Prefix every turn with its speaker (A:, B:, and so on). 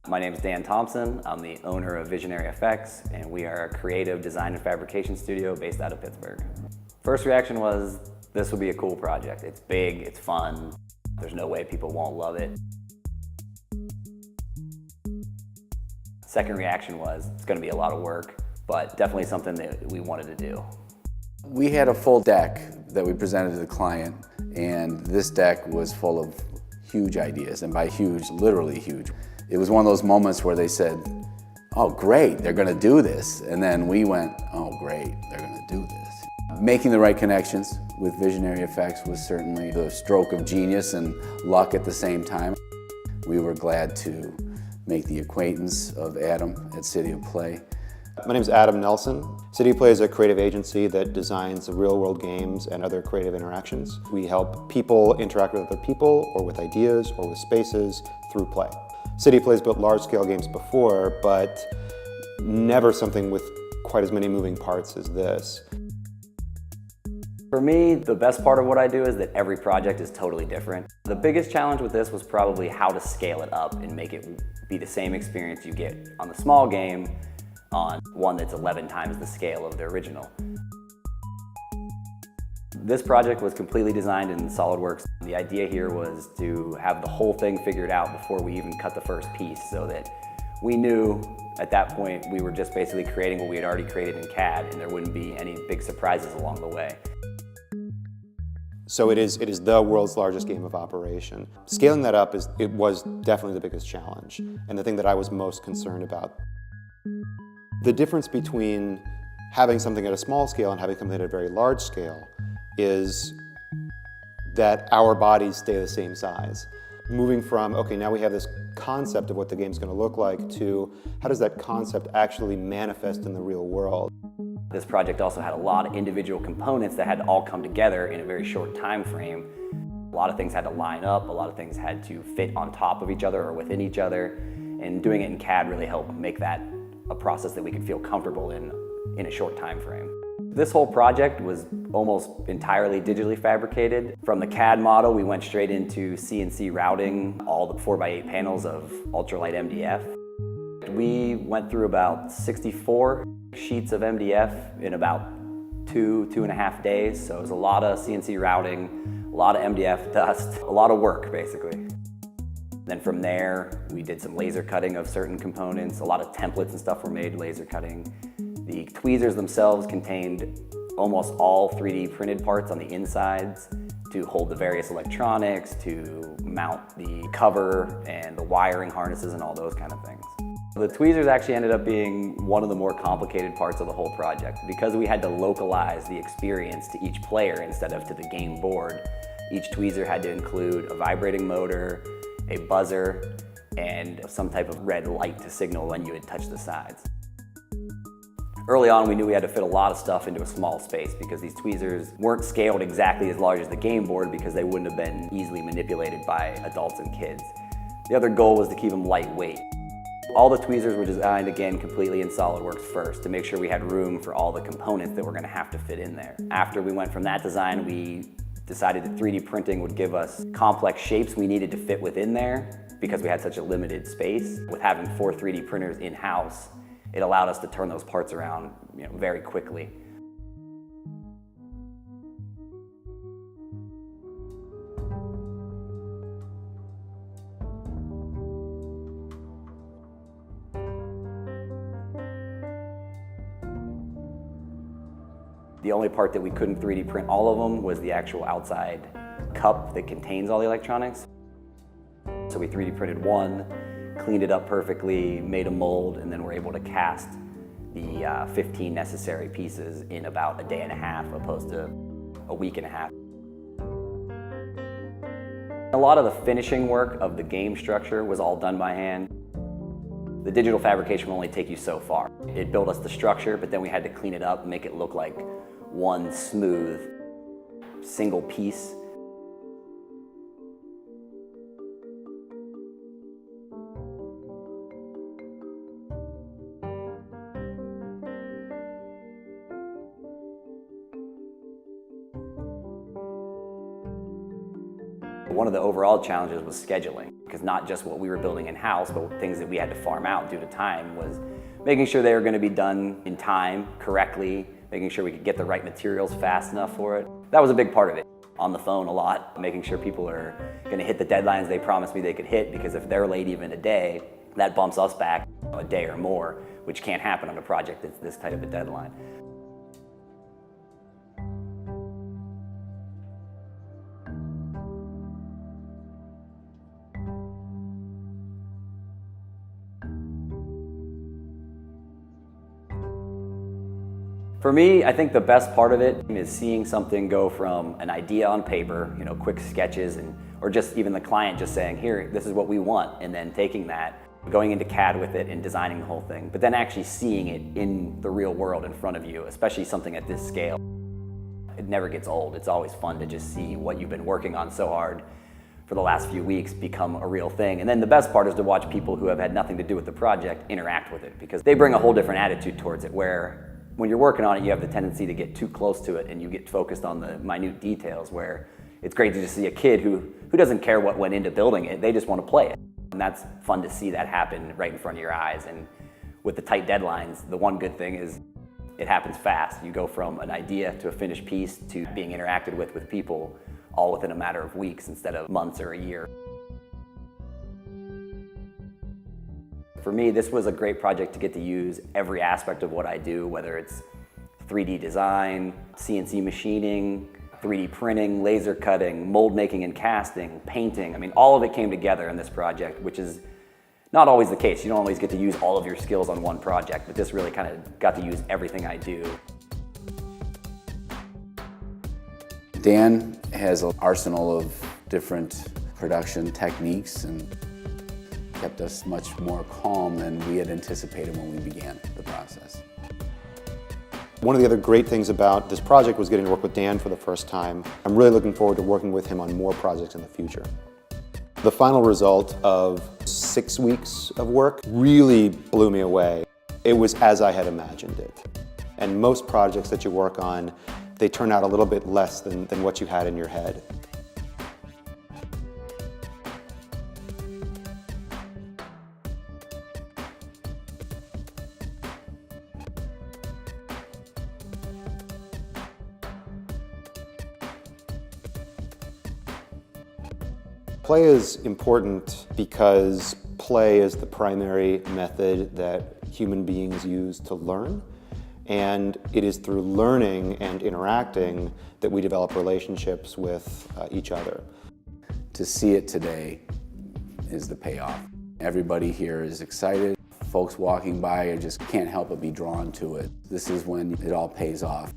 A: My name is Dan Thompson. I'm the owner of Visionary Effects, and we are a creative design and fabrication studio based out of Pittsburgh. First reaction was, this will be a cool project. It's big, it's fun. There's no way people won't love it. Second reaction was, it's going to be a lot of work, but definitely something that we wanted to do.
B: We had a full deck that we presented to the client, and this deck was full of huge ideas, and by huge, literally huge. It was one of those moments where they said, oh great, they're going to do this, and then we went, oh great, they're going to do this. Making the right connections with Visionary Effects was certainly the stroke of genius and luck at the same time. We were glad to make the acquaintance of Adam at City of Play.
C: My name is Adam Nelson. City of Play is a creative agency that designs real-world games and other creative interactions. We help people interact with other people, or with ideas, or with spaces through play. City of Play has built large-scale games before, but never something with quite as many moving parts as this.
A: For me, the best part of what I do is that every project is totally different. The biggest challenge with this was probably how to scale it up and make it be the same experience you get on the small game on one that's 11 times the scale of the original. This project was completely designed in SolidWorks. The idea here was to have the whole thing figured out before we even cut the first piece, so that we knew at that point we were just basically creating what we had already created in CAD, and there wouldn't be any big surprises along the way.
C: So it is the world's largest game of operation. Scaling that up was definitely the biggest challenge, and the thing that I was most concerned about. The difference between having something at a small scale and having something at a very large scale is that our bodies stay the same size. Moving from, okay, now we have this concept of what the game's going to look like, to how does that concept actually manifest in the real world?
A: This project also had a lot of individual components that had to all come together in a very short time frame. A lot of things had to line up, a lot of things had to fit on top of each other or within each other, and doing it in CAD really helped make that a process that we could feel comfortable in a short time frame. This whole project was almost entirely digitally fabricated. From the CAD model, we went straight into CNC routing, all the 4x8 panels of ultralight MDF. We went through about 64 sheets of MDF in about two and a half days. So it was a lot of CNC routing, a lot of MDF dust, a lot of work basically. Then from there, we did some laser cutting of certain components. A lot of templates and stuff were made laser cutting. The tweezers themselves contained almost all 3D printed parts on the insides to hold the various electronics, to mount the cover and the wiring harnesses and all those kind of things. The tweezers actually ended up being one of the more complicated parts of the whole project. Because we had to localize the experience to each player instead of to the game board, each tweezer had to include a vibrating motor, a buzzer, and some type of red light to signal when you had touched the sides. Early on, we knew we had to fit a lot of stuff into a small space because these tweezers weren't scaled exactly as large as the game board because they wouldn't have been easily manipulated by adults and kids. The other goal was to keep them lightweight. All the tweezers were designed, again, completely in SolidWorks first to make sure we had room for all the components that were going to have to fit in there. After we went from that design, we decided that 3D printing would give us complex shapes we needed to fit within there because we had such a limited space. With having 4 3D printers in-house, it allowed us to turn those parts around, very quickly. The only part that we couldn't 3D print all of them was the actual outside cup that contains all the electronics. So we 3D printed one, cleaned it up perfectly, made a mold, and then we're able to cast the 15 necessary pieces in about a day and a half, opposed to a week and a half. A lot of the finishing work of the game structure was all done by hand. The digital fabrication will only take you so far. It built us the structure, but then we had to clean it up and make it look like one smooth, single piece. One of the overall challenges was scheduling. because not just what we were building in-house, but things that we had to farm out due to time, was making sure they were going to be done in time, correctly, making sure we could get the right materials fast enough for it. That was a big part of it. On the phone a lot, making sure people are going to hit the deadlines they promised me they could hit, because if they're late even a day, that bumps us back a day or more, which can't happen on a project that's this tight of a deadline. For me, I think the best part of it is seeing something go from an idea on paper, quick sketches, or just even the client just saying, here, this is what we want, and then taking that, going into CAD with it and designing the whole thing, but then actually seeing it in the real world in front of you, especially something at this scale. It never gets old. It's always fun to just see what you've been working on so hard for the last few weeks become a real thing. And then the best part is to watch people who have had nothing to do with the project interact with it, because they bring a whole different attitude towards it, where when you're working on it, you have the tendency to get too close to it and you get focused on the minute details, where it's great to just see a kid who doesn't care what went into building it, they just want to play it. And that's fun to see that happen right in front of your eyes. And with the tight deadlines, the one good thing is it happens fast. You go from an idea to a finished piece to being interacted with people all within a matter of weeks instead of months or a year. For me, this was a great project to get to use every aspect of what I do, whether it's 3D design, CNC machining, 3D printing, laser cutting, mold making and casting, painting. I mean, all of it came together in this project, which is not always the case. You don't always get to use all of your skills on one project, but this really kind of got to use everything I do.
B: Dan has an arsenal of different production techniques and kept us much more calm than we had anticipated when we began the process.
C: One of the other great things about this project was getting to work with Dan for the first time. I'm really looking forward to working with him on more projects in the future. The final result of 6 weeks of work really blew me away. It was as I had imagined it. And most projects that you work on, they turn out a little bit less than what you had in your head. Play is important because play is the primary method that human beings use to learn, and it is through learning and interacting that we develop relationships with each other.
B: To see it today is the payoff. Everybody here is excited. Folks walking by just can't help but be drawn to it. This is when it all pays off.